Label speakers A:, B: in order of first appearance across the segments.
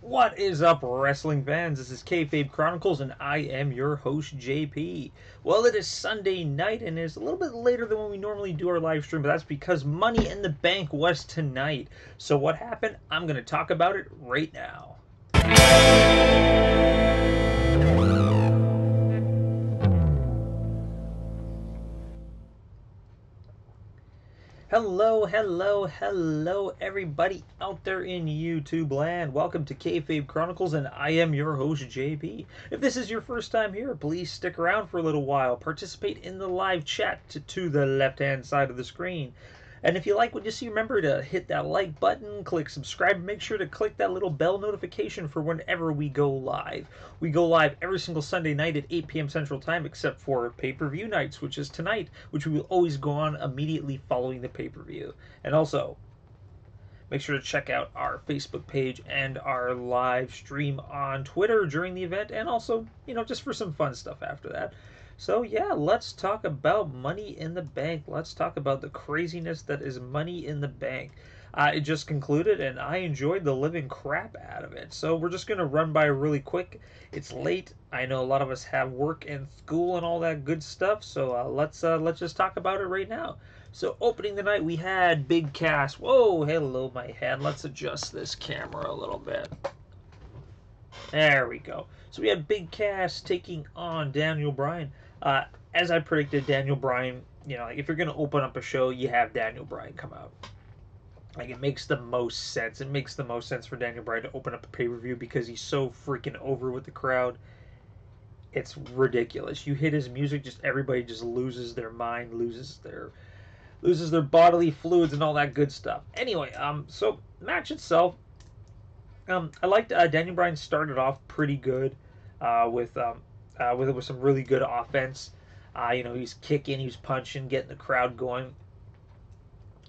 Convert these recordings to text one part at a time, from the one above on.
A: What is up, wrestling fans? This is Kayfabe Chronicles, and I am your host, JP. Well, it is Sunday night, and it's a little bit later than when we normally do our live stream, but that's because Money in the Bank was tonight. So what happened? I'm going to talk about it right now. Hello, everybody out there in YouTube land. Welcome to Kayfabe Chronicles, and I am your host, JP. If this is your first time here, please stick around for a little while. Participate in the live chat to the left-hand side of the screen. And if you like what you see, remember to hit that like button, click subscribe, and make sure to click that little bell notification for whenever we go live. We go live every single Sunday night at 8 p.m. Central Time, except for pay-per-view nights, which is tonight, which we will always go on immediately following the pay-per-view. And also, make sure to check out our Facebook page and our live stream on Twitter during the event, and also, just for some fun stuff after that. So yeah, let's talk about Money in the Bank. Let's talk about the craziness that is Money in the Bank. It just concluded, and I enjoyed the living crap out of it. So we're just going to run by really quick. It's late. I know a lot of us have work and school and all that good stuff, so let's just talk about it right now. So opening the night, we had Big Cass. Whoa, hello, my head. Let's adjust this camera a little bit. There we go. So we had Big Cass taking on Daniel Bryan. As I predicted, Daniel Bryan, if you're going to open up a show, you have Daniel Bryan come out. It makes the most sense. It makes the most sense for Daniel Bryan to open up a pay-per-view because he's so freaking over with the crowd. It's ridiculous. You hit his music, just everybody just loses their mind, loses their bodily fluids and all that good stuff. Anyway, so match itself, I liked Daniel Bryan started off pretty good with some really good offense. He's kicking, he's punching, getting the crowd going.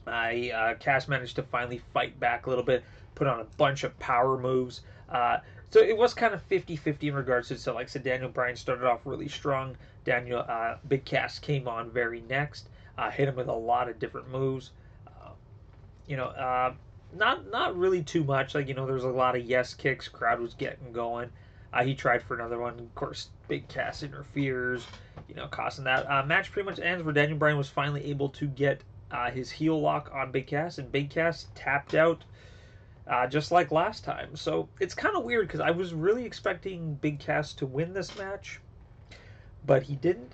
A: Cass managed to finally fight back a little bit, put on a bunch of power moves. So it was kind of 50-50 in regards to it. So like I said, Daniel Bryan started off really strong. Big Cass came on very next, hit him with a lot of different moves. Not really too much. There was a lot of yes kicks. Crowd was getting going. He tried for another one. Of course, Big Cass interferes, costing that. Match pretty much ends where Daniel Bryan was finally able to get his heel lock on Big Cass, and Big Cass tapped out just like last time. So it's kind of weird because I was really expecting Big Cass to win this match, but he didn't.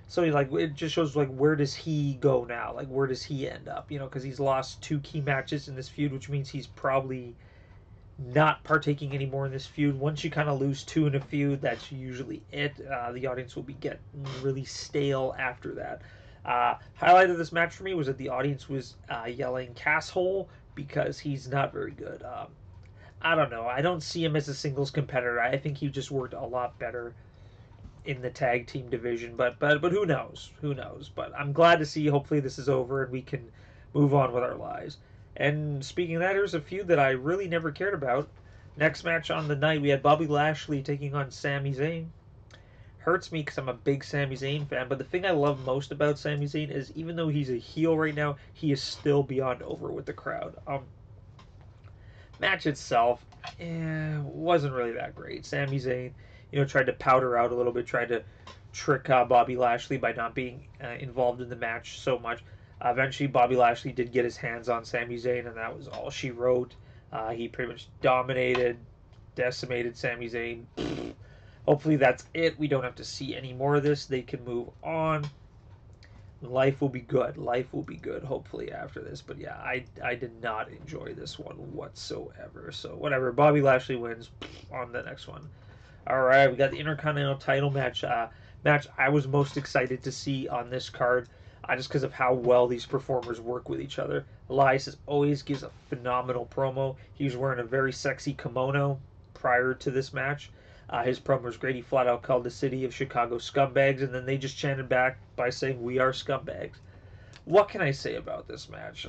A: So it just shows where does he go now? Where does he end up? Because he's lost 2 key matches in this feud, which means he's probably not partaking anymore in this feud. Once you kind of lose 2 in a feud, that's usually it. The audience will be getting really stale after that. Highlight of this match for me was that the audience was yelling "Casshole" because he's not very good. I don't know. I don't see him as a singles competitor. I think he just worked a lot better in the tag team division. But who knows? Who knows? But I'm glad to see. Hopefully this is over and we can move on with our lives. And speaking of that, here's a feud that I really never cared about. Next match on the night, we had Bobby Lashley taking on Sami Zayn. Hurts me because I'm a big Sami Zayn fan, but the thing I love most about Sami Zayn is even though he's a heel right now, he is still beyond over with the crowd. Match itself wasn't really that great. Sami Zayn, tried to powder out a little bit, tried to trick Bobby Lashley by not being involved in the match so much. Eventually, Bobby Lashley did get his hands on Sami Zayn, and that was all she wrote. He pretty much dominated, decimated Sami Zayn. Hopefully that's it. We don't have to see any more of this. They can move on. Life will be good. Life will be good, hopefully, after this. But yeah, I did not enjoy this one whatsoever. So whatever. Bobby Lashley wins on the next one. All right, we got the Intercontinental title match. Match I was most excited to see on this card. Just because of how well these performers work with each other. Elias always gives a phenomenal promo. He was wearing a very sexy kimono prior to this match. His promo was great. He flat out called the city of Chicago scumbags, and then they just chanted back by saying, "We are scumbags." What can I say about this match?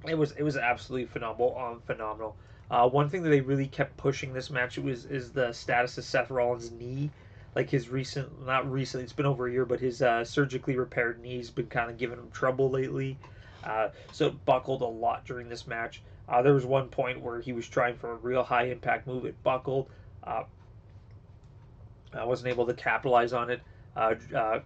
A: It was absolutely phenomenal. One thing that they really kept pushing this match is the status of Seth Rollins' knee. His not recently, it's been over a year, but his surgically repaired knee's been kind of giving him trouble lately. So it buckled a lot during this match. There was one point where he was trying for a real high impact move. It buckled. I wasn't able to capitalize on it. Uh, uh,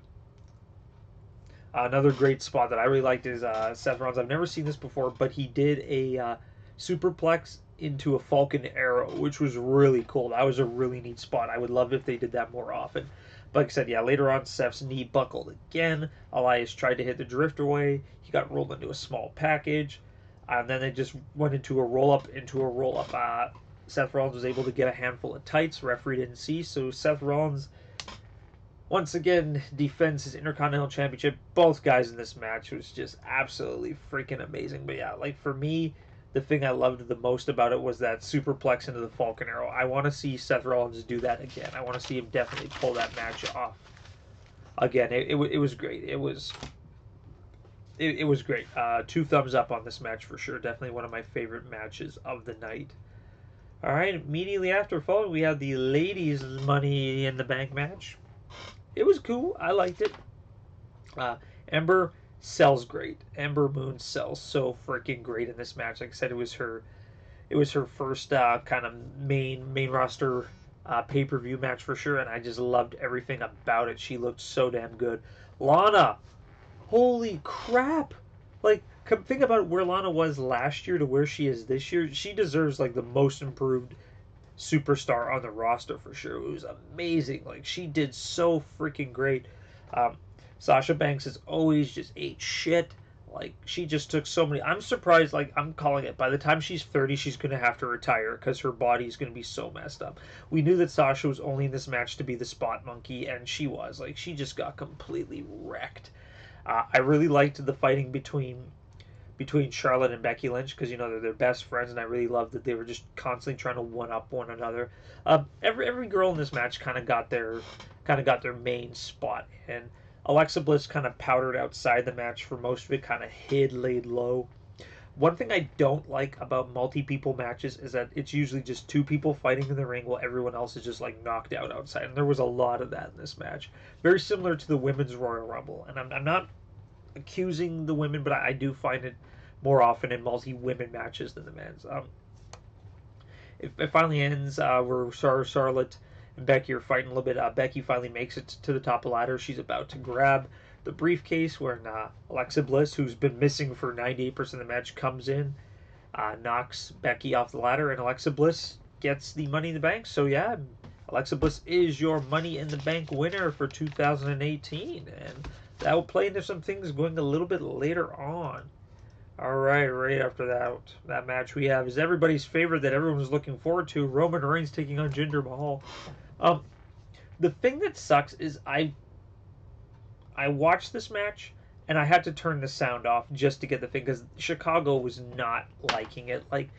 A: Another great spot that I really liked is Seth Rollins. I've never seen this before, but he did a superplex into a Falcon Arrow, which was really cool. That was a really neat spot. I would love if they did that more often. But like I said, yeah, later on, Seth's knee buckled again. Elias tried to hit the drift away. He got rolled into a small package. And then they just went into a roll up, Seth Rollins was able to get a handful of tights. Referee didn't see, so Seth Rollins once again defends his Intercontinental Championship. Both guys in this match was just absolutely freaking amazing. But yeah, like for me, the thing I loved the most about it was that superplex into the Falcon Arrow. I want to see Seth Rollins do that again. I want to see him definitely pull that match off again. It was great. It was great. 2 thumbs up on this match for sure. Definitely one of my favorite matches of the night. All right, immediately after following, we had the ladies' Money in the Bank match. It was cool. I liked it. Ember sells great. Ember Moon sells so freaking great in this match. Like I said, it was her first kind of main roster pay-per-view match for sure, and I just loved everything about it. She looked so damn good. Lana, holy crap! Like, think about where Lana was last year to where she is this year. She deserves like the most improved superstar on the roster for sure. It was amazing. Like, she did so freaking great. Sasha Banks is always just ate shit. Like, she just took so many. I'm surprised. Like, I'm calling it. By the time she's 30, she's going to have to retire because her body's going to be so messed up. We knew that Sasha was only in this match to be the spot monkey, and she was. Like, she just got completely wrecked. I really liked the fighting between Charlotte and Becky Lynch because they're their best friends, and I really loved that they were just constantly trying to one up one another. Every girl in this match kind of got their main spot, and Alexa Bliss kind of powdered outside the match for most of it, kind of laid low. One thing I don't like about multi-people matches is that it's usually just 2 people fighting in the ring while everyone else is just like knocked out outside, and there was a lot of that in this match. Very similar to the Women's Royal Rumble, and I'm not accusing the women, but I do find it more often in multi-women matches than the men's. It finally ends where Charlotte and Becky are fighting a little bit. Becky finally makes it to the top of the ladder. She's about to grab the briefcase when Alexa Bliss, who's been missing for 98% of the match, comes in, knocks Becky off the ladder, and Alexa Bliss gets the Money in the Bank. So yeah, Alexa Bliss is your Money in the Bank winner for 2018, and that will play into some things going a little bit later on. Alright, right after that match we have is everybody's favorite that everyone was looking forward to, Roman Reigns taking on Jinder Mahal. The thing that sucks is I watched this match and I had to turn the sound off just to get the thing because Chicago was not liking it. Like,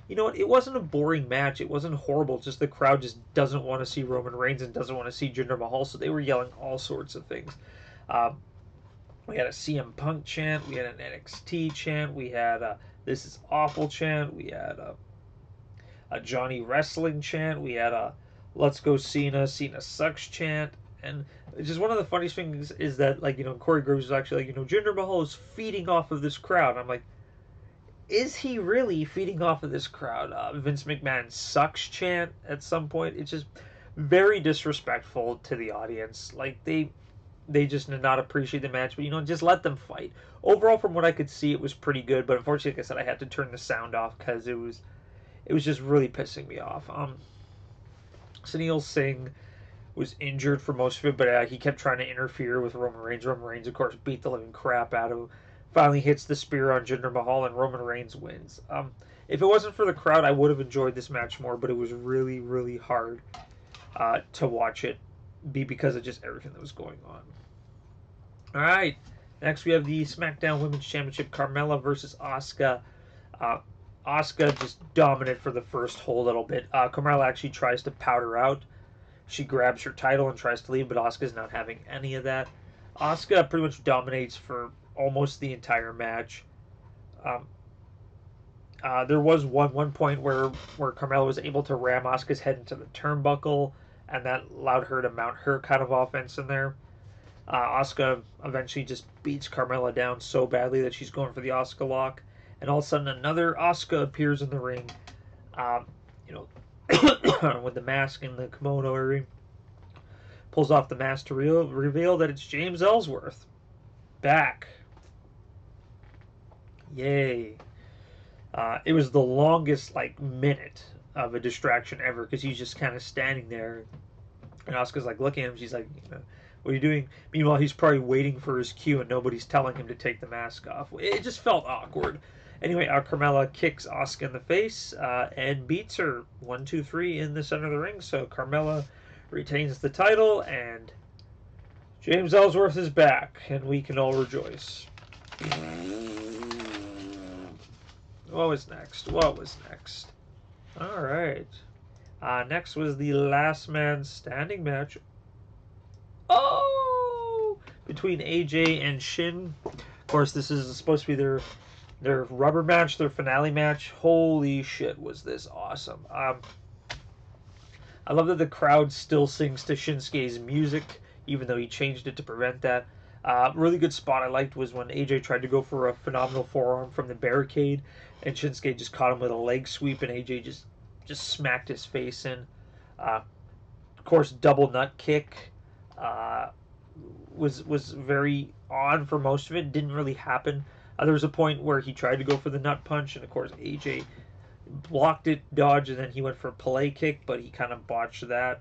A: you know what? It wasn't a boring match. It wasn't horrible. Just the crowd just doesn't want to see Roman Reigns and doesn't want to see Jinder Mahal, so they were yelling all sorts of things. We had a CM Punk chant. We had an NXT chant. We had a This Is Awful chant. We had a Johnny Wrestling chant. We had a Let's Go Cena, Cena Sucks chant. And just one of the funniest things is that, like, Corey Graves was actually like, Jinder Mahal is feeding off of this crowd. I'm like, is he really feeding off of this crowd? Vince McMahon Sucks chant at some point. It's just very disrespectful to the audience. Like, they just did not appreciate the match, but just let them fight. Overall, from what I could see, it was pretty good, but unfortunately, like I said, I had to turn the sound off because it was just really pissing me off. Sunil Singh was injured for most of it, but he kept trying to interfere with Roman Reigns. Roman Reigns, of course, beat the living crap out of him. Finally hits the spear on Jinder Mahal, and Roman Reigns wins. If it wasn't for the crowd, I would have enjoyed this match more, but it was really, really hard to watch it because of just everything that was going on. Alright, next we have the SmackDown Women's Championship, Carmella versus Asuka. Asuka just dominant for the first whole little bit. Carmella actually tries to powder out. She grabs her title and tries to leave, but Asuka's not having any of that. Asuka pretty much dominates for almost the entire match. There was one point where Carmella was able to ram Asuka's head into the turnbuckle, and that allowed her to mount her kind of offense in there. Asuka eventually just beats Carmella down so badly that she's going for the Asuka lock. And all of a sudden, another Asuka appears in the ring. You know, with the mask and the kimono ring. Pulls off the mask to reveal that it's James Ellsworth. Back. Yay. It was the longest, like, minute of a distraction ever because he's just kind of standing there. And Asuka's, like, looking at him. She's like, you know, what are you doing? Meanwhile, he's probably waiting for his cue and nobody's telling him to take the mask off. It just felt awkward. Anyway, Carmella kicks Asuka in the face and beats her 1, 2, 3 in the center of the ring. So Carmella retains the title and James Ellsworth is back and we can all rejoice. What was next? What was next? All right. Next was the last man standing match. Oh! Between AJ and Shin. Of course, this is supposed to be their rubber match, their finale match. Holy shit, was this awesome. I love that the crowd still sings to Shinsuke's music, even though he changed it to prevent that. Really good spot I liked was when AJ tried to go for a phenomenal forearm from the barricade, and Shinsuke just caught him with a leg sweep, and AJ just smacked his face in. Of course, double nut kick was very odd for most of it. Didn't really happen. There was a point where he tried to go for the nut punch, and of course AJ blocked it, dodged, and then he went for a Pelé kick, but he kind of botched that.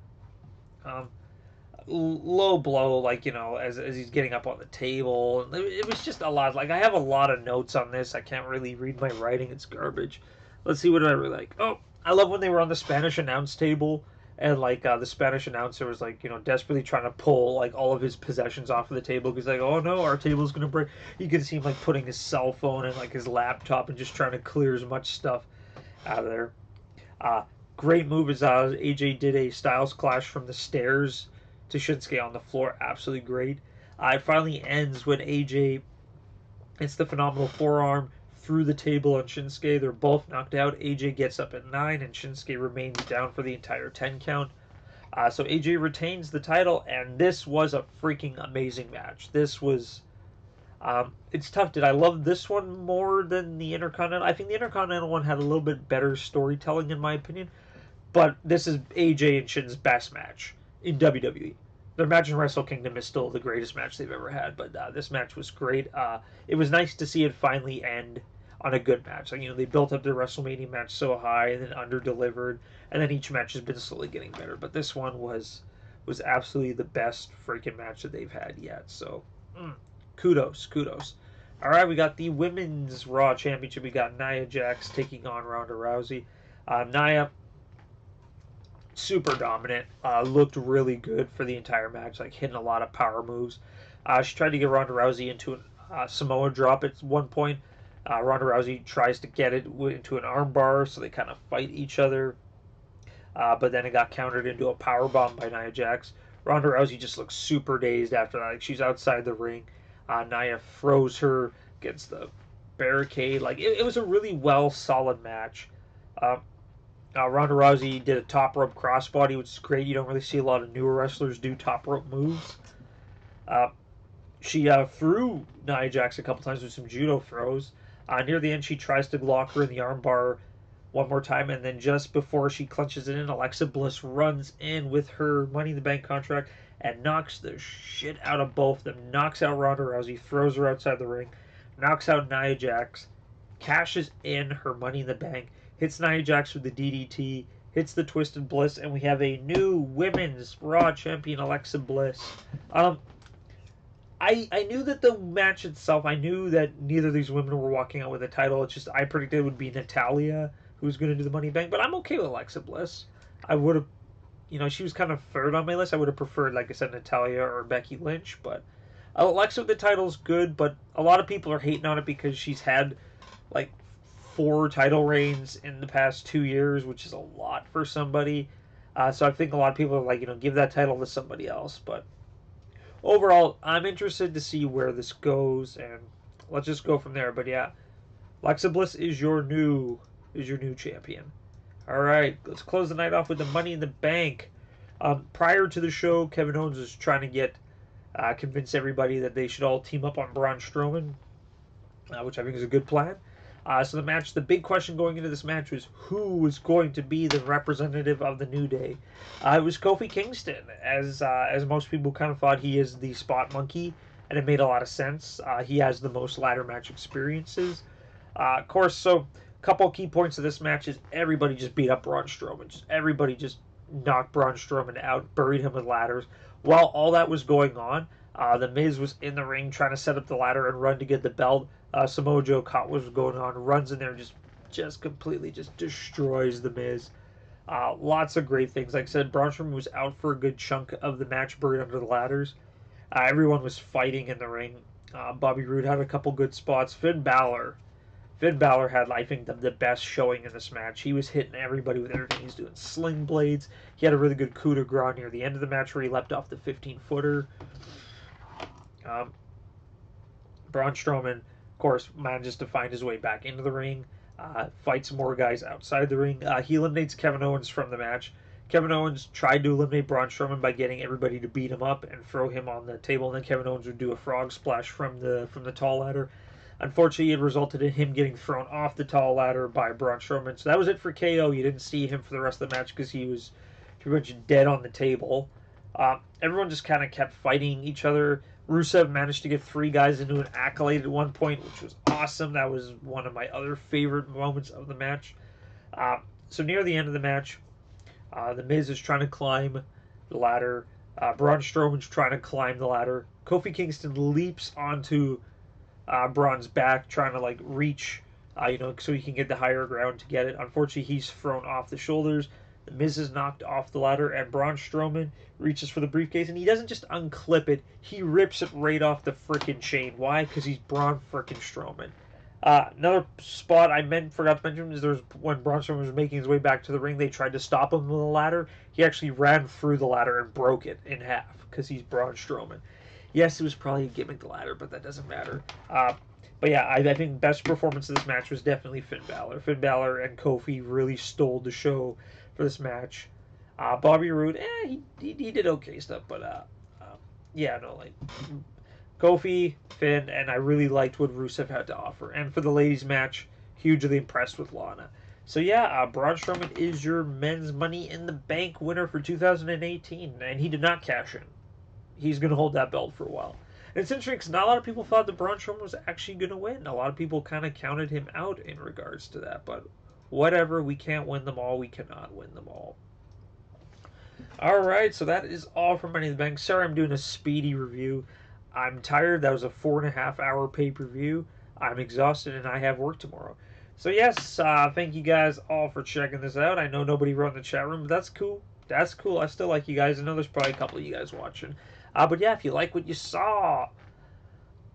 A: Low blow, like, you know, as he's getting up on the table. It was just a lot. Like, I have a lot of notes on this. I can't really read my writing. It's garbage. Let's see, what did I really like? Oh, I love when they were on the Spanish announce table, and, like, the Spanish announcer was, like, you know, desperately trying to pull, like, all of his possessions off of the table, because, like, oh, no, our table's going to break. You can see him, like, putting his cell phone and, like, his laptop and just trying to clear as much stuff out of there. Great move as AJ did a Styles Clash from the stairs to Shinsuke on the floor. Absolutely great. It finally ends when AJ hits the phenomenal forearm through the table on Shinsuke. They're both knocked out. AJ gets up at 9 and Shinsuke remains down for the entire 10 count. So AJ retains the title, and this was a freaking amazing match. This was... it's tough. Did I love this one more than the Intercontinental? I think the Intercontinental one had a little bit better storytelling, in my opinion. But this is AJ and Shin's best match in WWE. Their match in Wrestle Kingdom is still the greatest match they've ever had, but this match was great. It was nice to see it finally end on a good match. Like, you know, they built up their WrestleMania match so high and then under-delivered, and then each match has been slowly getting better. But this one was absolutely the best freaking match that they've had yet. So, kudos. All right, we got the Women's Raw Championship. We got Nia Jax taking on Ronda Rousey. Nia, super dominant, looked really good for the entire match, like hitting a lot of power moves. She tried to get Ronda Rousey into a Samoa drop at one point. Ronda Rousey tries to get it into an armbar, so they kind of fight each other. But then it got countered into a powerbomb by Nia Jax. Ronda Rousey just looks super dazed after that. Like, she's outside the ring. Nia froze her against the barricade. Like, it was a really solid match. Ronda Rousey did a top rope crossbody, which is great. You don't really see a lot of newer wrestlers do top rope moves. She threw Nia Jax a couple times with some judo throws. Near the end, she tries to lock her in the armbar one more time, and then just before she clenches it in, Alexa Bliss runs in with her Money in the Bank contract and knocks the shit out of both of them. Knocks out Ronda Rousey, throws her outside the ring, knocks out Nia Jax, cashes in her Money in the Bank, hits Nia Jax with the DDT, hits the Twisted Bliss, and we have a new Women's Raw Champion, Alexa Bliss. I knew that the match itself, I knew that neither of these women were walking out with a title. It's just, I predicted it would be Natalya who's going to do the Money Bank, but I'm okay with Alexa Bliss. I would have, you know, she was kind of third on my list. I would have preferred, like I said, Natalya or Becky Lynch, but Alexa with the title's good, but a lot of people are hating on it because she's had, like, 4 title reigns in the past 2 years, which is a lot for somebody. So I think a lot of people are like, you know, give that title to somebody else. But overall, I'm interested to see where this goes, and let's just go from there. But yeah, Alexa Bliss is your new champion. All right, let's close the night off with the Money in the Bank. Prior to the show, Kevin Owens was trying to get convince everybody that they should all team up on Braun Strowman, which I think is a good plan. So the big question going into this match was who was going to be the representative of the New Day. It was Kofi Kingston, as most people kind of thought he is the spot monkey, and it made a lot of sense. He has the most ladder match experiences. Of course, so a couple key points of this match is everybody just beat up Braun Strowman. Everybody just knocked Braun Strowman out, buried him with ladders. While all that was going on, the Miz was in the ring trying to set up the ladder and run to get the belt. Samoa Joe caught what was going on, runs in there, just completely just destroys the Miz. Lots of great things. Like I said, Braun Strowman was out for a good chunk of the match, buried under the ladders. Everyone was fighting in the ring. Bobby Roode had a couple good spots. Finn Balor had, I think, the best showing in this match. He was hitting everybody with everything. He's doing sling blades. He had a really good coup de grace near the end of the match where he leapt off the 15-footer. Braun Strowman, of course, manages to find his way back into the ring, fights more guys outside the ring. He eliminates Kevin Owens from the match. Kevin Owens tried to eliminate Braun Strowman by getting everybody to beat him up and throw him on the table, and then Kevin Owens would do a frog splash from the tall ladder. Unfortunately, it resulted in him getting thrown off the tall ladder by Braun Strowman. So that was it for KO. You didn't see him for the rest of the match because he was pretty much dead on the table. Everyone just kind of kept fighting each other. Rusev managed to get 3 guys into an accolade at one point, which was awesome. That was one of my other favorite moments of the match. So near the end of the match, the Miz is trying to climb the ladder. Braun Strowman's trying to climb the ladder. Kofi Kingston leaps onto Braun's back, trying to reach, so he can get the higher ground to get it. Unfortunately, he's thrown off the shoulders. The Miz is knocked off the ladder, and Braun Strowman reaches for the briefcase, and he doesn't just unclip it, he rips it right off the frickin' chain. Why? Because he's Braun frickin' Strowman. Another spot I forgot to mention is when Braun Strowman was making his way back to the ring, they tried to stop him with a ladder. He actually ran through the ladder and broke it in half, because he's Braun Strowman. Yes, it was probably a gimmick ladder, but that doesn't matter. But yeah, I think best performance of this match was definitely Finn Balor. Finn Balor and Kofi really stole the show for this match. Bobby Roode, he did okay stuff, but Kofi, Finn, and I really liked what Rusev had to offer. And for the ladies match, hugely impressed with Lana. So yeah, Braun Strowman is your men's Money in the Bank winner for 2018, and he did not cash in. He's going to hold that belt for a while. And it's interesting because not a lot of people thought that Braun Strowman was actually going to win. A lot of people kind of counted him out in regards to that, but whatever, we can't win them all. We cannot win them all. Alright, so that is all for Money in the Bank. Sorry I'm doing a speedy review. I'm tired. That was a 4.5 hour pay-per-view. I'm exhausted and I have work tomorrow. So yes, thank you guys all for checking this out. I know nobody wrote in the chat room, but that's cool. That's cool. I still like you guys. I know there's probably a couple of you guys watching. But yeah, if you like what you saw,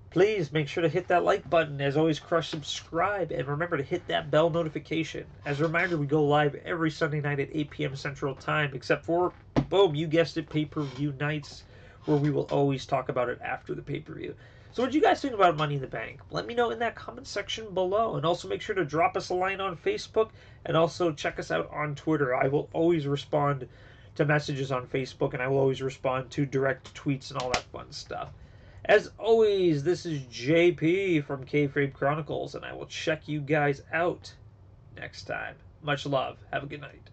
A: please make sure to hit that like button. As always, crush subscribe. And remember to hit that bell notification. As a reminder, we go live every Sunday night at 8 p.m. Central Time, except for, boom, you guessed it, pay-per-view nights, where we will always talk about it after the pay-per-view. So what do you guys think about Money in the Bank? Let me know in that comment section below. And also make sure to drop us a line on Facebook. And also check us out on Twitter. I will always respond to messages on Facebook. And I will always respond to direct tweets and all that fun stuff. As always, this is JP from Kayfabe Chronicles. And I will check you guys out next time. Much love. Have a good night.